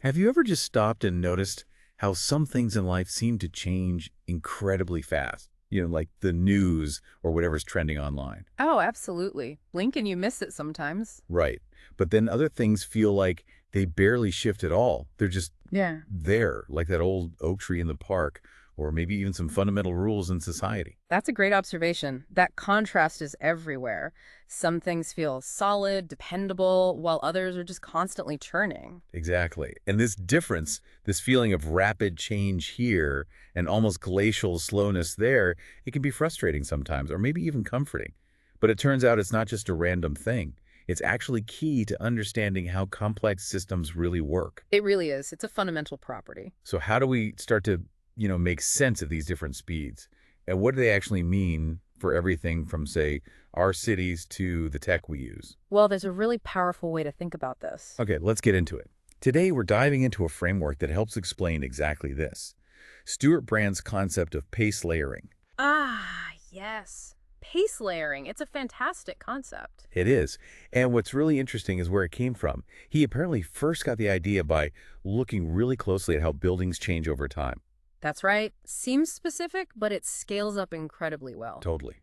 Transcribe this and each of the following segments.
Have you ever just stopped and noticed how some things in life seem to change incredibly fast? Like the news or whatever's trending online. Oh, absolutely. Blink and you miss it sometimes. Right. But then other things feel like they barely shift at all. They're just Yeah. there, like that old oak tree in the park, or maybe even some fundamental rules in society. That's a great observation. That contrast is everywhere. Some things feel solid, dependable, while others are just constantly churning. Exactly. And this difference, this feeling of rapid change here and almost glacial slowness there, it can be frustrating sometimes, or maybe even comforting. But it turns out it's not just a random thing. It's actually key to understanding how complex systems really work. It really is. It's a fundamental property. So how do we start to, make sense of these different speeds? And what do they actually mean for everything from, say, our cities to the tech we use? Well, there's a really powerful way to think about this. Okay, let's get into it. Today, we're diving into a framework that helps explain exactly this. Stewart Brand's concept of pace layering. Ah, yes. Pace layering. It's a fantastic concept. It is. And what's really interesting is where it came from. He apparently first got the idea by looking really closely at how buildings change over time. That's right. Seems specific, but it scales up incredibly well. Totally.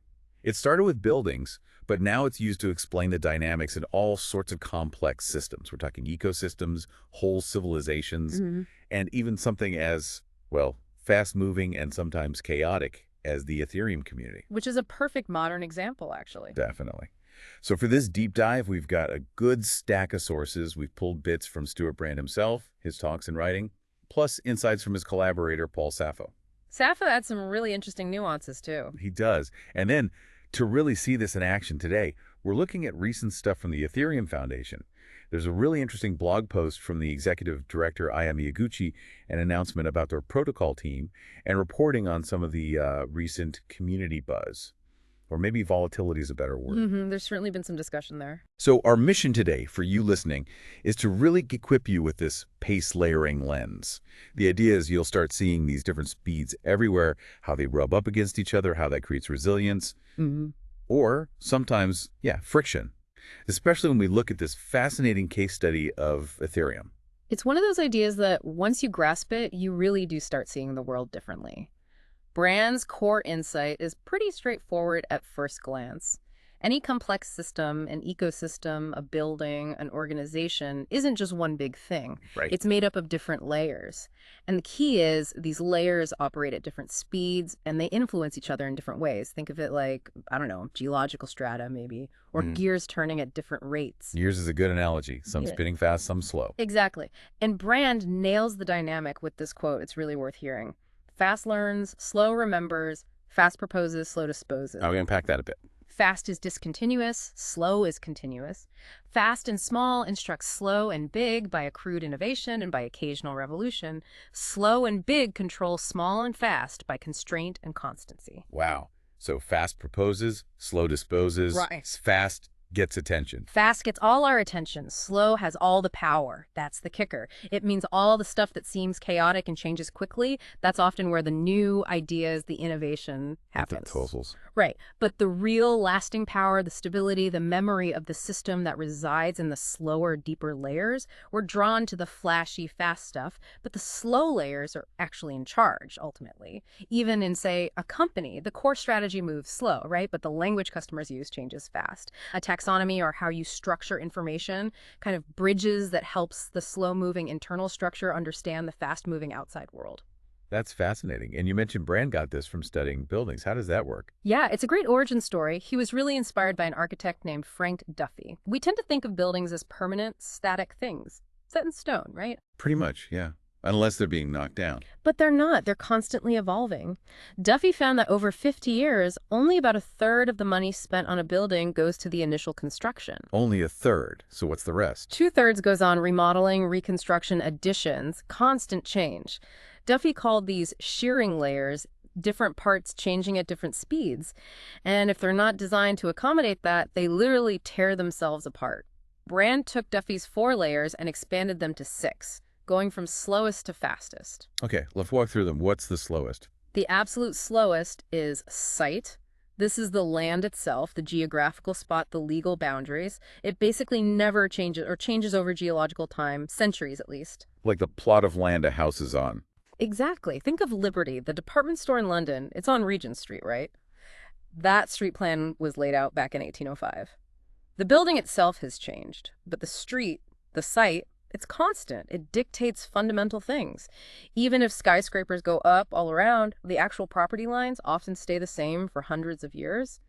It started with buildings, but now it's used to explain the dynamics in all sorts of complex systems. We're talking ecosystems, whole civilizations, and even something as, well, fast-moving and sometimes chaotic as the Ethereum community. Which is a perfect modern example, actually. Definitely. So for this deep dive, we've got a good stack of sources. We've pulled bits from Stewart Brand himself, his talks and writing, plus insights from his collaborator, Paul Saffo. Safa adds some really interesting nuances, too. He does. And then to really see this in action today, we're looking at recent stuff from the Ethereum Foundation. There's a really interesting blog post from the executive director, Aya Miyaguchi, an announcement about their protocol team, and reporting on some of the recent community buzz. Or maybe volatility is a better word. There's certainly been some discussion there. So our mission today for you listening is to really equip you with this pace layering lens. The idea is you'll start seeing these different speeds everywhere, how they rub up against each other, how that creates resilience, or sometimes, friction, especially when we look at this fascinating case study of Ethereum. It's one of those ideas that once you grasp it, you really do start seeing the world differently. Brand's core insight is pretty straightforward at first glance. Any complex system, an ecosystem, a building, an organization isn't just one big thing. Right. It's made up of different layers. And the key is these layers operate at different speeds and they influence each other in different ways. Think of it like, I don't know, geological strata maybe, or gears turning at different rates. Gears is a good analogy. Some spinning fast, some slow. Exactly. And Brand nails the dynamic with this quote. It's really worth hearing. Fast learns, slow remembers, fast proposes, slow disposes. I'll unpack that a bit. Fast is discontinuous, slow is continuous. Fast and small instructs slow and big by accrued innovation and by occasional revolution. Slow and big control small and fast by constraint and constancy. Wow. So fast proposes, slow disposes, Right. Fast gets attention. Fast gets all our attention. Slow has all the power. That's the kicker. It means all the stuff that seems chaotic and changes quickly, that's often where the new ideas, the innovation happens. Totals. Right. But the real lasting power, the stability, the memory of the system that resides in the slower, deeper layers, we're drawn to the flashy, fast stuff, but the slow layers are actually in charge, ultimately. Even in, say, a company, the core strategy moves slow, right? But the language customers use changes fast. A taxonomy, or how you structure information, kind of bridges that helps the slow-moving internal structure understand the fast-moving outside world. That's fascinating. And you mentioned Brand got this from studying buildings. How does that work? Yeah, it's a great origin story. He was really inspired by an architect named Frank Duffy. We tend to think of buildings as permanent, static things, set in stone, right? Pretty much, yeah. Unless they're being knocked down. But they're not. They're constantly evolving. Duffy found that over 50 years, only about a third of the money spent on a building goes to the initial construction. Only a third. So what's the rest? 2/3 goes on remodeling, reconstruction, additions, constant change. Duffy called these shearing layers, different parts changing at different speeds. And if they're not designed to accommodate that, they literally tear themselves apart. Brand took Duffy's 4 layers and expanded them to 6, going from slowest to fastest. Okay, let's walk through them. What's the slowest? The absolute slowest is site. This is the land itself, the geographical spot, the legal boundaries. It basically never changes or changes over geological time, centuries at least. Like the plot of land a house is on. Exactly. Think of Liberty, the department store in London. It's on Regent Street, right? That street plan was laid out back in 1805. The building itself has changed, but the street, the site, it's constant. It dictates fundamental things. Even if skyscrapers go up all around, the actual property lines often stay the same for hundreds of years.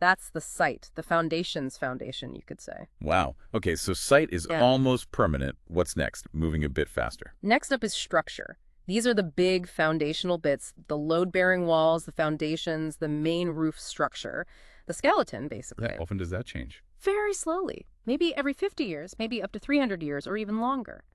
That's the site, the foundation's foundation, you could say. Wow. Okay, so site is almost permanent. What's next? Moving a bit faster. Next up is structure. These are the big foundational bits, the load-bearing walls, the foundations, the main roof structure, the skeleton, basically. How often does that change? Very slowly. Maybe every 50 years, maybe up to 300 years, or even longer.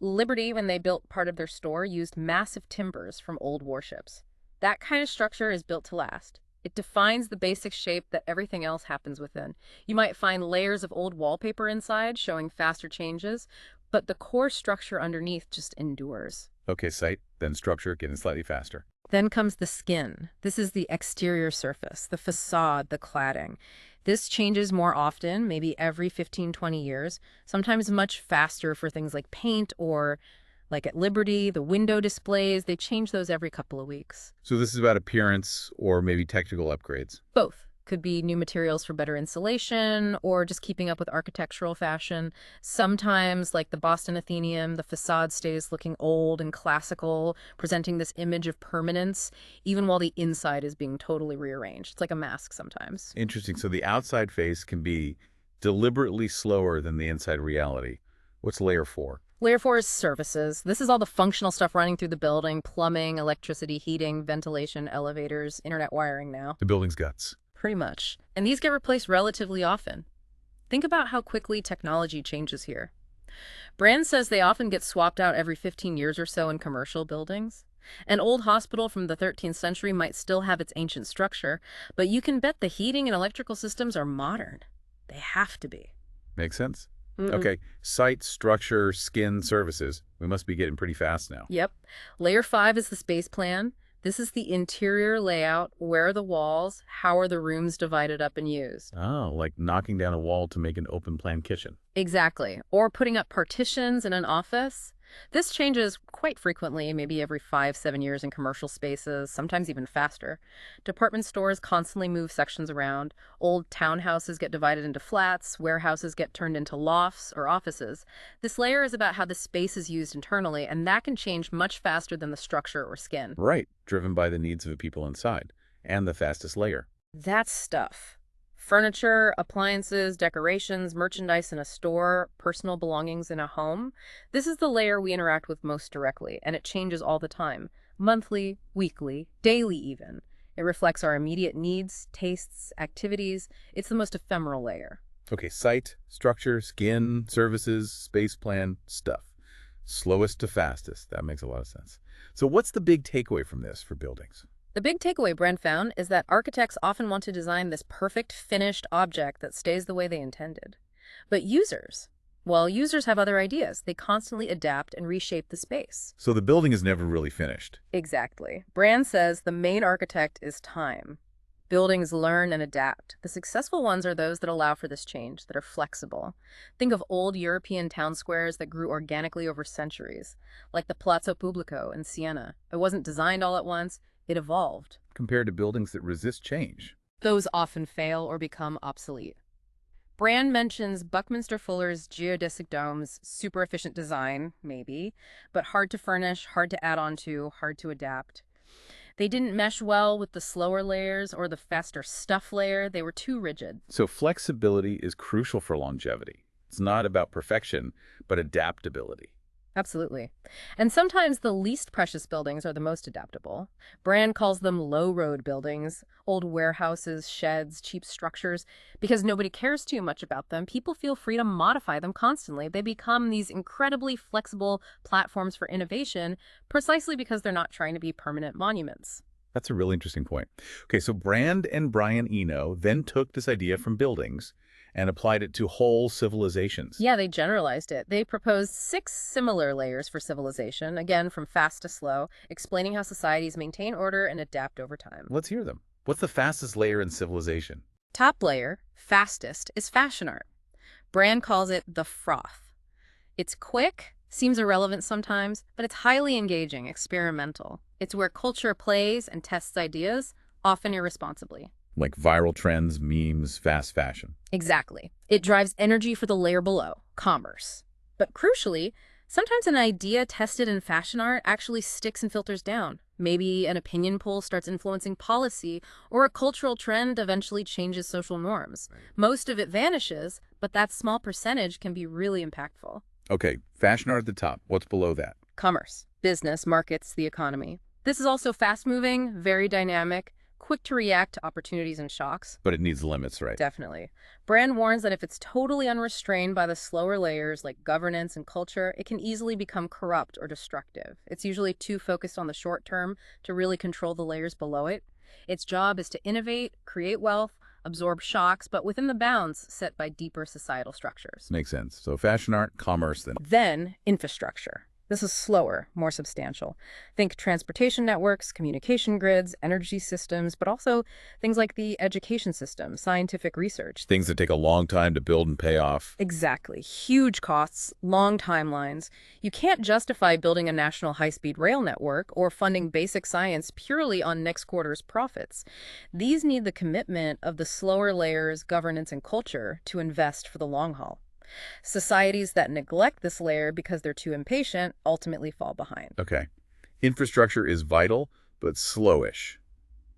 Liberty, when they built part of their store, used massive timbers from old warships. That kind of structure is built to last. It defines the basic shape that everything else happens within. You might find layers of old wallpaper inside showing faster changes, but the core structure underneath just endures. Okay, site, then structure, getting slightly faster. Then comes the skin. This is the exterior surface, the facade, the cladding. This changes more often, maybe every 15, 20 years, sometimes much faster for things like paint or, like at Liberty, the window displays. They change those every couple of weeks. So this is about appearance or maybe technical upgrades? Both. Could be new materials for better insulation or just keeping up with architectural fashion. Sometimes, like the Boston Athenaeum, the facade stays looking old and classical, presenting this image of permanence, even while the inside is being totally rearranged. It's like a mask sometimes. Interesting. So the outside face can be deliberately slower than the inside reality. What's layer 4? Layer 4 is services. This is all the functional stuff running through the building: plumbing, electricity, heating, ventilation, elevators, internet wiring now. The building's guts. Pretty much. And these get replaced relatively often. Think about how quickly technology changes here. Brand says they often get swapped out every 15 years or so in commercial buildings. An old hospital from the 13th century might still have its ancient structure, but you can bet the heating and electrical systems are modern. They have to be. Makes sense. Okay, site, structure, skin, services. We must be getting pretty fast now. Yep. Layer 5 is the space plan. This is the interior layout. Where are the walls? How are the rooms divided up and used? Oh, like knocking down a wall to make an open plan kitchen. Exactly. Or putting up partitions in an office. This changes quite frequently, maybe every 5, 7 years in commercial spaces, sometimes even faster. Department stores constantly move sections around. Old townhouses get divided into flats. Warehouses get turned into lofts or offices. This layer is about how the space is used internally, and that can change much faster than the structure or skin. Right, driven by the needs of the people inside. And the fastest layer. That's stuff. Furniture, appliances, decorations, merchandise in a store, personal belongings in a home. This is the layer we interact with most directly, and it changes all the time. Monthly, weekly, daily even. It reflects our immediate needs, tastes, activities. It's the most ephemeral layer. Okay, site, structure, skin, services, space plan, stuff. Slowest to fastest. That makes a lot of sense. So what's the big takeaway from this for buildings? The big takeaway Brand found is that architects often want to design this perfect, finished object that stays the way they intended. But users have other ideas. They constantly adapt and reshape the space. So the building is never really finished. Exactly. Brand says the main architect is time. Buildings learn and adapt. The successful ones are those that allow for this change, that are flexible. Think of old European town squares that grew organically over centuries, like the Palazzo Pubblico in Siena. It wasn't designed all at once. It evolved. Compared to buildings that resist change. Those often fail or become obsolete. Brand mentions Buckminster Fuller's geodesic domes, super efficient design, maybe, but hard to furnish, hard to add on to, hard to adapt. They didn't mesh well with the slower layers or the faster stuff layer. They were too rigid. So flexibility is crucial for longevity. It's not about perfection, but adaptability. Absolutely. And sometimes the least precious buildings are the most adaptable. Brand calls them low-road buildings, old warehouses, sheds, cheap structures. Because nobody cares too much about them, people feel free to modify them constantly. They become these incredibly flexible platforms for innovation precisely because they're not trying to be permanent monuments. That's a really interesting point. Okay, so Brand and Brian Eno then took this idea from buildings and applied it to whole civilizations. Yeah, they generalized it. They proposed 6 similar layers for civilization, again, from fast to slow, explaining how societies maintain order and adapt over time. Let's hear them. What's the fastest layer in civilization? Top layer, fastest, is fashion art. Brand calls it the froth. It's quick, Seems irrelevant sometimes, but it's highly engaging, experimental. It's where culture plays and tests ideas, often irresponsibly. Like viral trends, memes, fast fashion. Exactly. It drives energy for the layer below, commerce. But crucially, sometimes an idea tested in fashion art actually sticks and filters down. Maybe an opinion poll starts influencing policy, or a cultural trend eventually changes social norms. Most of it vanishes, but that small percentage can be really impactful. Okay, fashion art at the top. What's below that? Commerce, business, markets, the economy. This is also fast-moving, very dynamic, quick to react to opportunities and shocks. But it needs limits, right? Definitely. Brand warns that if it's totally unrestrained by the slower layers like governance and culture, it can easily become corrupt or destructive. It's usually too focused on the short term to really control the layers below it. Its job is to innovate, create wealth, absorb shocks, but within the bounds set by deeper societal structures. Makes sense. So fashion art, commerce, then. Then, infrastructure. This is slower, more substantial. Think transportation networks, communication grids, energy systems, but also things like the education system, scientific research. Things that take a long time to build and pay off. Exactly. Huge costs, long timelines. You can't justify building a national high-speed rail network or funding basic science purely on next quarter's profits. These need the commitment of the slower layers, governance, and culture to invest for the long haul. Societies that neglect this layer because they're too impatient ultimately fall behind. Okay. Infrastructure is vital, but slowish.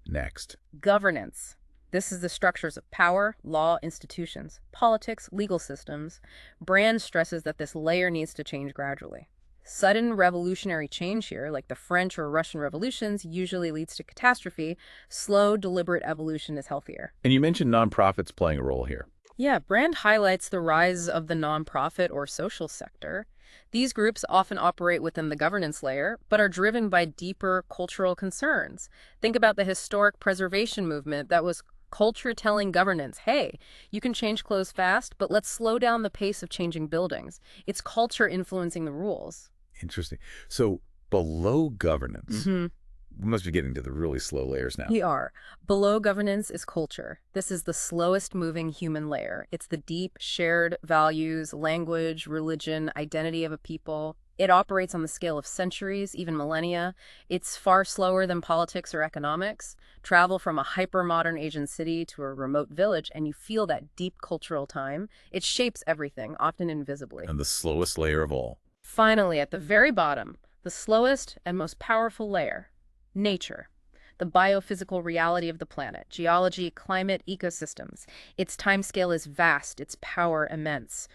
Next. Governance. This is the structures of power, law, institutions, politics, legal systems. Brand stresses that this layer needs to change gradually. Sudden revolutionary change here, like the French or Russian revolutions, usually leads to catastrophe. Slow, deliberate evolution is healthier. And you mentioned nonprofits playing a role here. Yeah, Brand highlights the rise of the nonprofit or social sector. These groups often operate within the governance layer, but are driven by deeper cultural concerns. Think about the historic preservation movement that was culture telling governance, hey, you can change clothes fast, but let's slow down the pace of changing buildings. It's culture influencing the rules. Interesting. So below governance, we must be getting to the really slow layers now. We are. Below governance is culture. This is the slowest moving human layer. It's the deep, shared values, language, religion, identity of a people. It operates on the scale of centuries, even millennia. It's far slower than politics or economics. Travel from a hyper-modern Asian city to a remote village, and you feel that deep cultural time. It shapes everything, often invisibly. And the slowest layer of all. Finally, at the very bottom, the slowest and most powerful layer. Nature, the biophysical reality of the planet, geology, climate, ecosystems. Its timescale is vast, its power immense.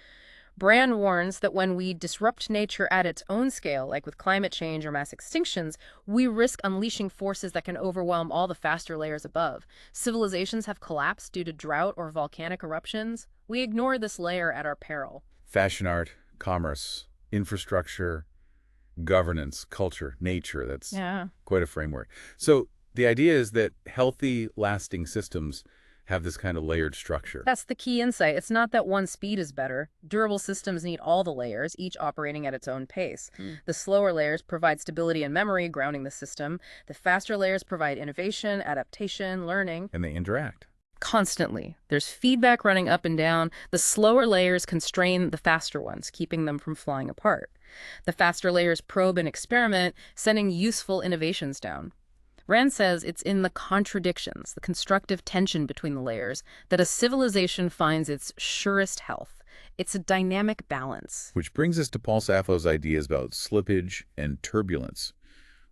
Brand warns that when we disrupt nature at its own scale, like with climate change or mass extinctions, we risk unleashing forces that can overwhelm all the faster layers above. Civilizations have collapsed due to drought or volcanic eruptions. We ignore this layer at our peril. Fashion art, commerce, infrastructure, governance, culture, nature. That's quite a framework. So the idea is that healthy, lasting systems have this kind of layered structure. That's the key insight. It's not that one speed is better. Durable systems need all the layers, each operating at its own pace. The slower layers provide stability and memory, grounding the system. The faster layers provide innovation, adaptation, learning. And they interact. Constantly. There's feedback running up and down. The slower layers constrain the faster ones, keeping them from flying apart. The faster layers probe and experiment, sending useful innovations down. Rand says it's in the contradictions, the constructive tension between the layers, that a civilization finds its surest health. It's a dynamic balance. Which brings us to Paul Sappho's ideas about slippage and turbulence.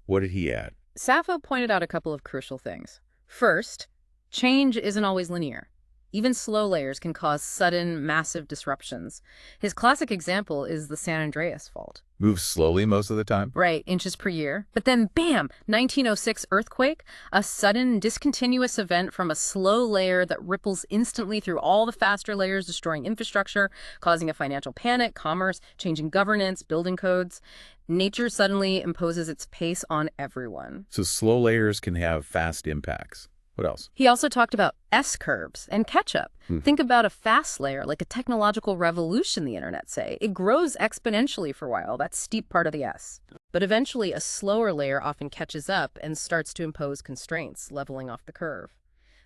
What did he add? Sappho pointed out a couple of crucial things. First, change isn't always linear. Even slow layers can cause sudden, massive disruptions. His classic example is the San Andreas Fault. Moves slowly most of the time? Right, inches per year. But then, bam, 1906 earthquake, a sudden, discontinuous event from a slow layer that ripples instantly through all the faster layers, destroying infrastructure, causing a financial panic, commerce, changing governance, building codes. Nature suddenly imposes its pace on everyone. So slow layers can have fast impacts. What else? He also talked about S-curves and catch-up. Think about a fast layer, like a technological revolution, the internet say. It grows exponentially for a while, that steep part of the S. But eventually, a slower layer often catches up and starts to impose constraints, leveling off the curve.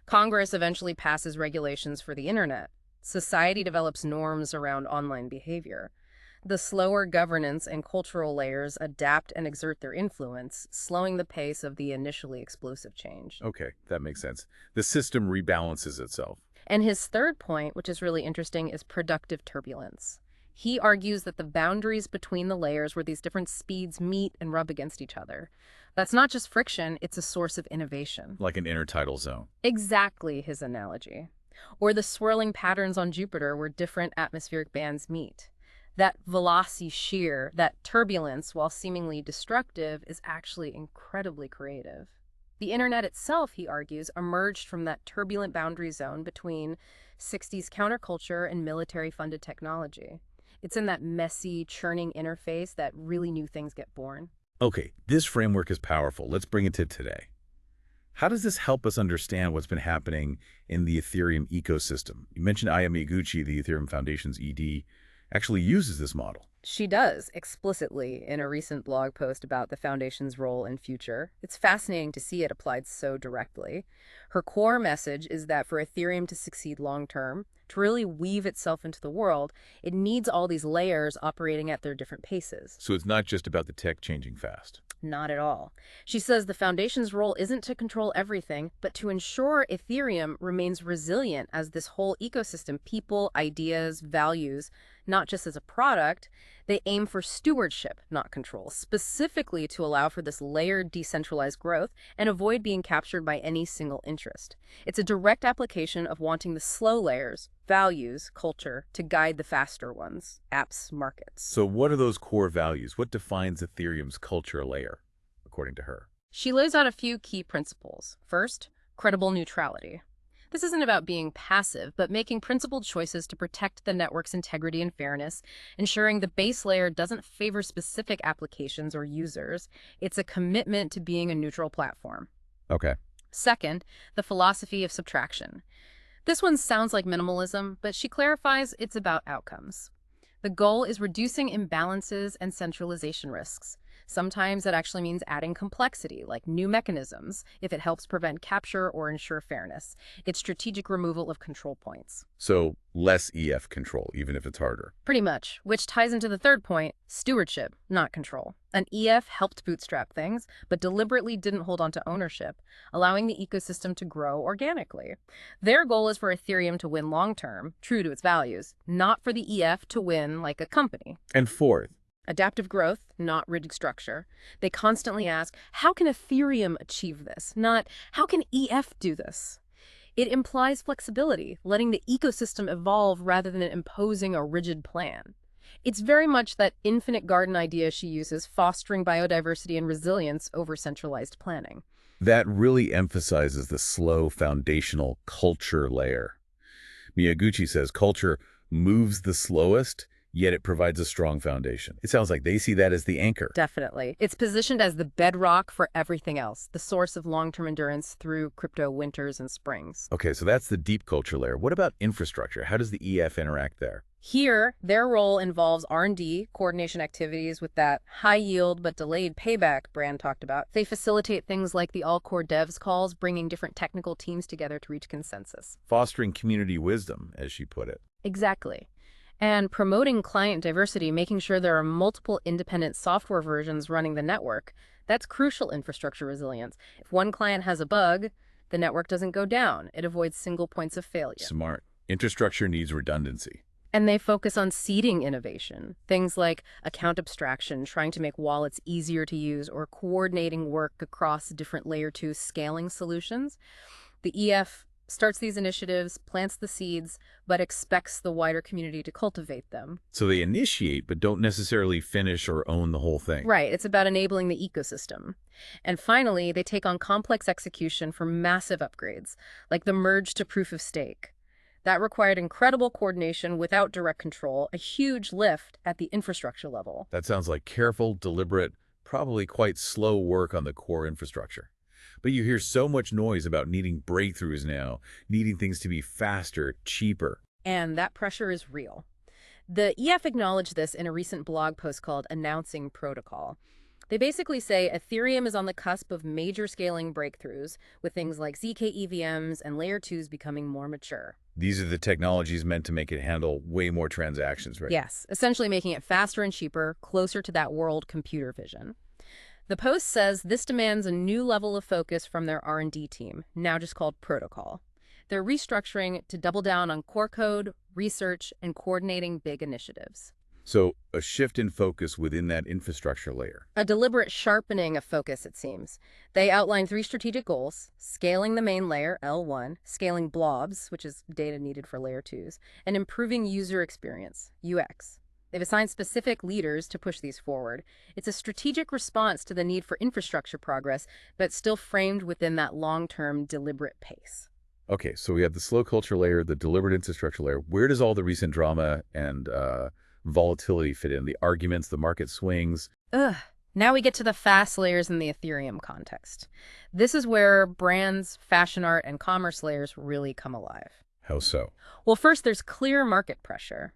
Congress eventually passes regulations for the internet. Society develops norms around online behavior. The slower governance and cultural layers adapt and exert their influence, slowing the pace of the initially explosive change. Okay, that makes sense. The system rebalances itself. And his third point, which is really interesting, is productive turbulence. He argues that the boundaries between the layers where these different speeds meet and rub against each other. That's not just friction, it's a source of innovation. Like an intertidal zone. Exactly his analogy. Or the swirling patterns on Jupiter where different atmospheric bands meet. That velocity shear, that turbulence, while seemingly destructive, is actually incredibly creative. The internet itself, he argues, emerged from that turbulent boundary zone between 60s counterculture and military-funded technology. It's in that messy, churning interface that really new things get born. Okay, this framework is powerful. Let's bring it to today. How does this help us understand what's been happening in the Ethereum ecosystem? You mentioned Aya Miyaguchi, the Ethereum Foundation's ED, actually uses this model. She does, explicitly, in a recent blog post about the Foundation's role in future. It's fascinating to see it applied so directly. Her core message is that for Ethereum to succeed long-term, to really weave itself into the world, it needs all these layers operating at their different paces. So it's not just about the tech changing fast. Not at all. She says the Foundation's role isn't to control everything, but to ensure Ethereum remains resilient as this whole ecosystem, people, ideas, values, not just as a product. They aim for stewardship, not control, specifically to allow for this layered, decentralized growth and avoid being captured by any single interest. It's a direct application of wanting the slow layers, values, culture, to guide the faster ones, apps, markets. So what are those core values? What defines Ethereum's culture layer, according to her? She lays out a few key principles. First, credible neutrality. This isn't about being passive, but making principled choices to protect the network's integrity and fairness, ensuring the base layer doesn't favor specific applications or users. It's a commitment to being a neutral platform. Okay. Second, the philosophy of subtraction. This one sounds like minimalism, but she clarifies it's about outcomes. The goal is reducing imbalances and centralization risks. Sometimes that actually means adding complexity, like new mechanisms, if it helps prevent capture or ensure fairness. It's strategic removal of control points. So less EF control, even if it's harder. Pretty much, which ties into the third point, stewardship, not control. An EF helped bootstrap things, but deliberately didn't hold on to ownership, allowing the ecosystem to grow organically. Their goal is for Ethereum to win long-term, true to its values, not for the EF to win like a company. And fourth, adaptive growth, not rigid structure. They constantly ask, how can Ethereum achieve this? Not, how can EF do this? It implies flexibility, letting the ecosystem evolve rather than imposing a rigid plan. It's very much that infinite garden idea she uses, fostering biodiversity and resilience over centralized planning. that really emphasizes the slow foundational culture layer. Miyaguchi says culture moves the slowest, yet it provides a strong foundation. It sounds like they see that as the anchor. Definitely. It's positioned as the bedrock for everything else, the source of long-term endurance through crypto winters and springs. Okay, so that's the deep culture layer. What about infrastructure? How does the EF interact there? Here, their role involves R&D, coordination activities with that high yield but delayed payback Brand talked about. They facilitate things like the all-core devs calls, bringing different technical teams together to reach consensus. Fostering community wisdom, as she put it. Exactly. And promoting client diversity, making sure there are multiple independent software versions running the network. That's crucial infrastructure resilience. If one client has a bug, the network doesn't go down. It avoids single points of failure. Smart. Infrastructure needs redundancy. And they focus on seeding innovation, things like account abstraction, trying to make wallets easier to use, or coordinating work across different layer 2 scaling solutions. The EF starts these initiatives, plants the seeds, but expects the wider community to cultivate them. So they initiate, but don't necessarily finish or own the whole thing. Right, it's about enabling the ecosystem. And finally, they take on complex execution for massive upgrades, like the merge to proof of stake. That required incredible coordination without direct control, a huge lift at the infrastructure level. That sounds like careful, deliberate, probably quite slow work on the core infrastructure. But you hear so much noise about needing breakthroughs now, needing things to be faster, cheaper. And that pressure is real. The EF acknowledged this in a recent blog post called Announcing Protocol. They basically say Ethereum is on the cusp of major scaling breakthroughs, with things like ZK EVMs and Layer 2s becoming more mature. These are the technologies meant to make it handle way more transactions, right? Yes, essentially making it faster and cheaper, closer to that world computer vision. The Post says this demands a new level of focus from their R&D team, now just called Protocol. They're restructuring to double down on core code, research, and coordinating big initiatives. So a shift in focus within that infrastructure layer. A deliberate sharpening of focus, it seems. They outline 3 strategic goals: scaling the main layer, L1, scaling blobs, which is data needed for layer 2s, and improving user experience, UX. They've assigned specific leaders to push these forward. It's a strategic response to the need for infrastructure progress, but still framed within that long-term, deliberate pace. Okay, so we have the slow culture layer, the deliberate infrastructure layer. Where does all the recent drama and volatility fit in? The arguments, the market swings? Ugh. Now we get to the fast layers in the Ethereum context. This is where brands, fashion art, and commerce layers really come alive. How so? Well, first, there's clear market pressure.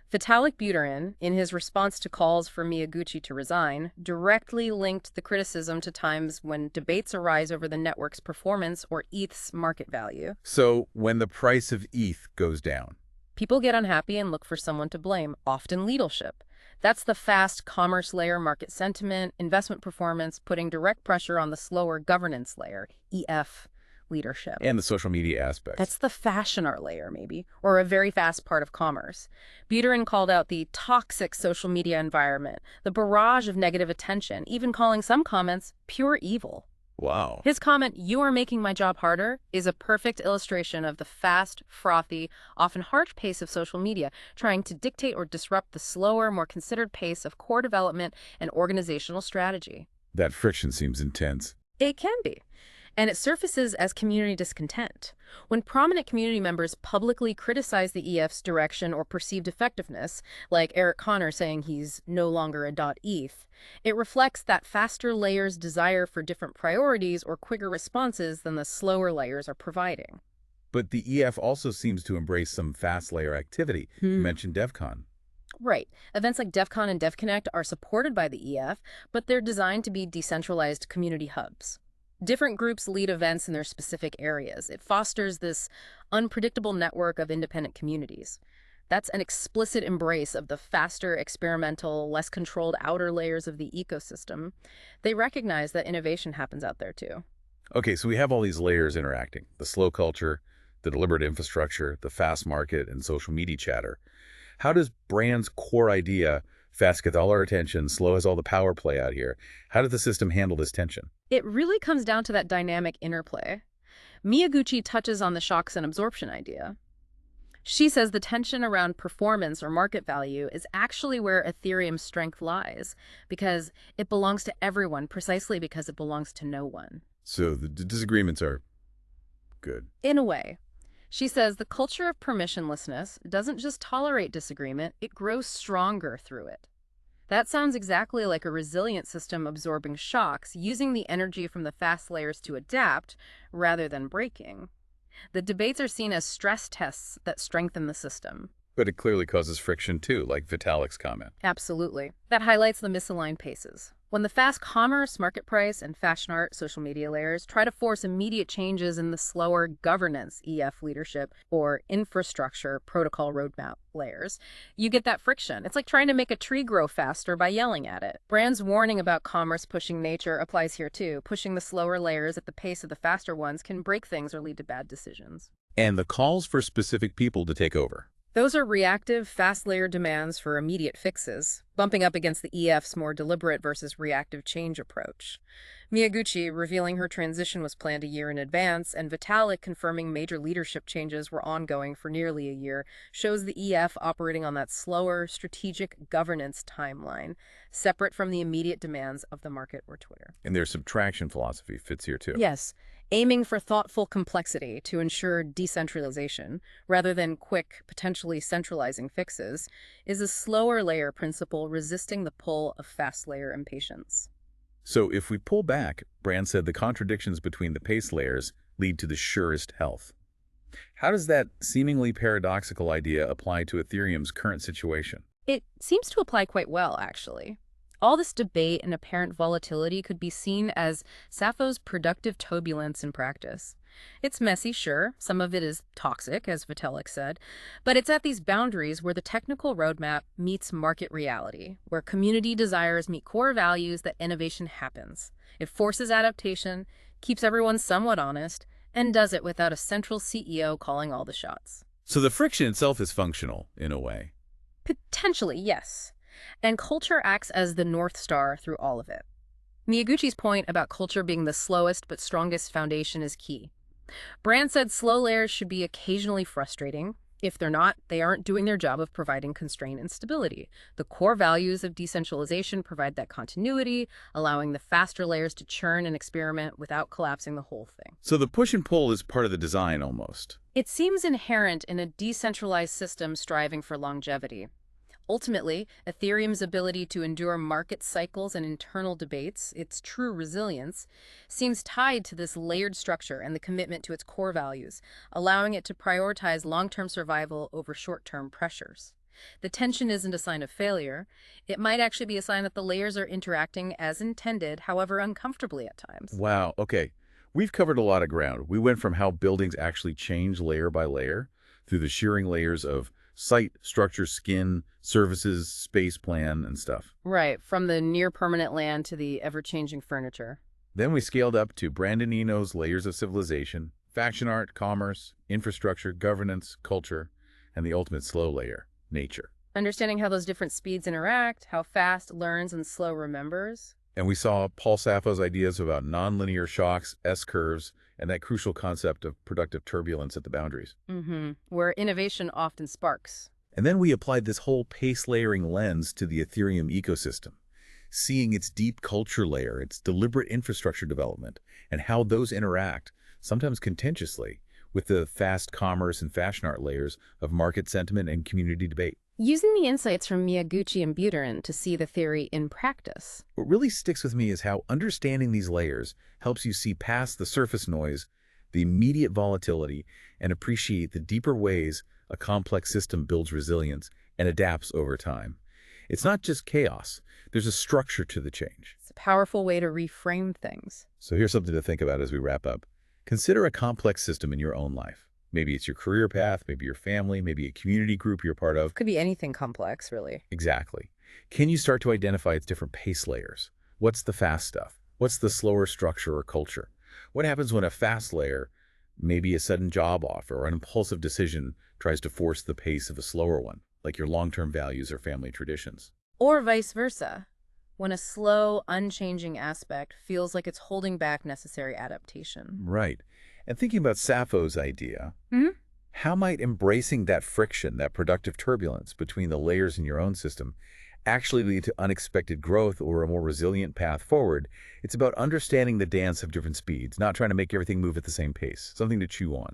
Vitalik Buterin, in his response to calls for Miyaguchi to resign, directly linked the criticism to times when debates arise over the network's performance or ETH's market value. So when the price of ETH goes down, People get unhappy and look for someone to blame, often leadership. That's the fast commerce layer market sentiment, investment performance, putting direct pressure on the slower governance layer, EF leadership. and the social media aspects. That's the fashion art layer, maybe, or a very fast part of commerce. Buterin called out the toxic social media environment, the barrage of negative attention, even calling some comments pure evil. Wow. His comment, "You are making my job harder," is a perfect illustration of the fast, frothy, often harsh pace of social media, trying to dictate or disrupt the slower, more considered pace of core development and organizational strategy. That friction seems intense. It can be. And it surfaces as community discontent. When prominent community members publicly criticize the EF's direction or perceived effectiveness, like Eric Connor saying he's no longer a .eth, it reflects that faster layers' desire for different priorities or quicker responses than the slower layers are providing. But the EF also seems to embrace some fast layer activity. You mentioned DevCon. Right. Events like DEF CON and DevConnect are supported by the EF, but they're designed to be decentralized community hubs. Different groups lead events in their specific areas. It fosters this unpredictable network of independent communities. That's an explicit embrace of the faster, experimental, less controlled outer layers of the ecosystem. They recognize that innovation happens out there too. Okay, so we have all these layers interacting. The slow culture, the deliberate infrastructure, the fast market, and social media chatter. How does Brand's core idea, fast gets all our attention, slow has all the power play out here, how does the system handle this tension? It really comes down to that dynamic interplay. Miyaguchi touches on the shocks and absorption idea. She says the tension around performance or market value is actually where Ethereum's strength lies, because it belongs to everyone precisely because it belongs to no one. So the disagreements are good. In a way. She says the culture of permissionlessness doesn't just tolerate disagreement, it grows stronger through it. That sounds exactly like a resilient system absorbing shocks, using the energy from the fast layers to adapt rather than breaking. The debates are seen as stress tests that strengthen the system. But it clearly causes friction too, like Vitalik's comment. Absolutely. That highlights the misaligned paces. When the fast commerce, market price, and fashion art social media layers try to force immediate changes in the slower governance, EF leadership, or infrastructure protocol roadmap layers, you get that friction. It's like trying to make a tree grow faster by yelling at it. Brand's warning about commerce pushing nature applies here too. Pushing the slower layers at the pace of the faster ones can break things or lead to bad decisions. And the calls for specific people to take over. Those are reactive, fast-layer demands for immediate fixes, bumping up against the EF's more deliberate versus reactive change approach. Miyaguchi revealing her transition was planned a year in advance, and Vitalik confirming major leadership changes were ongoing for nearly a year, shows the EF operating on that slower, strategic governance timeline, separate from the immediate demands of the market or Twitter. And their subtraction philosophy fits here too. Yes, aiming for thoughtful complexity to ensure decentralization, rather than quick, potentially centralizing fixes, is a slower layer principle resisting the pull of fast layer impatience. So if we pull back, Brand said the contradictions between the pace layers lead to the surest health. How does that seemingly paradoxical idea apply to Ethereum's current situation? It seems to apply quite well, actually. All this debate and apparent volatility could be seen as Sappho's productive turbulence in practice. It's messy, sure. Some of it is toxic, as Vitalik said. But it's at these boundaries where the technical roadmap meets market reality, where community desires meet core values that innovation happens. It forces adaptation, keeps everyone somewhat honest, and does it without a central CEO calling all the shots. So the friction itself is functional, in a way. Potentially, yes. And culture acts as the North Star through all of it. Miyaguchi's point about culture being the slowest but strongest foundation is key. Brand said slow layers should be occasionally frustrating. If they're not, they aren't doing their job of providing constraint and stability. The core values of decentralization provide that continuity, allowing the faster layers to churn and experiment without collapsing the whole thing. So the push and pull is part of the design, almost. It seems inherent in a decentralized system striving for longevity. Ultimately, Ethereum's ability to endure market cycles and internal debates, its true resilience, seems tied to this layered structure and the commitment to its core values, allowing it to prioritize long-term survival over short-term pressures. The tension isn't a sign of failure. It might actually be a sign that the layers are interacting as intended, however uncomfortably at times. Wow, okay. We've covered a lot of ground. We went from how buildings actually change layer by layer, through the shearing layers of site, structure, skin, services, space plan, and stuff. Right, from the near-permanent land to the ever-changing furniture. Then we scaled up to Brandon Eno's layers of civilization, faction art, commerce, infrastructure, governance, culture, and the ultimate slow layer, nature. Understanding how those different speeds interact, how fast learns and slow remembers. And we saw Paul Sappho's ideas about nonlinear shocks, S-curves, and that crucial concept of productive turbulence at the boundaries. Where innovation often sparks. And then we applied this whole pace layering lens to the Ethereum ecosystem, seeing its deep culture layer, its deliberate infrastructure development, and how those interact, sometimes contentiously, with the fast commerce and fashion art layers of market sentiment and community debate. Using the insights from Miyaguchi and Buterin to see the theory in practice. What really sticks with me is how understanding these layers helps you see past the surface noise, the immediate volatility, and appreciate the deeper ways a complex system builds resilience and adapts over time. It's not just chaos. There's a structure to the change. It's a powerful way to reframe things. So here's something to think about as we wrap up. Consider a complex system in your own life. Maybe it's your career path, maybe your family, maybe a community group you're part of. Could be anything complex, really. Exactly. Can you start to identify its different pace layers? What's the fast stuff? What's the slower structure or culture? What happens when a fast layer, maybe a sudden job offer or an impulsive decision, tries to force the pace of a slower one, like your long-term values or family traditions? Or vice versa, when a slow, unchanging aspect feels like it's holding back necessary adaptation. Right. And thinking about Sappho's idea, how might embracing that friction, that productive turbulence between the layers in your own system actually lead to unexpected growth or a more resilient path forward? It's about understanding the dance of different speeds, not trying to make everything move at the same pace, something to chew on.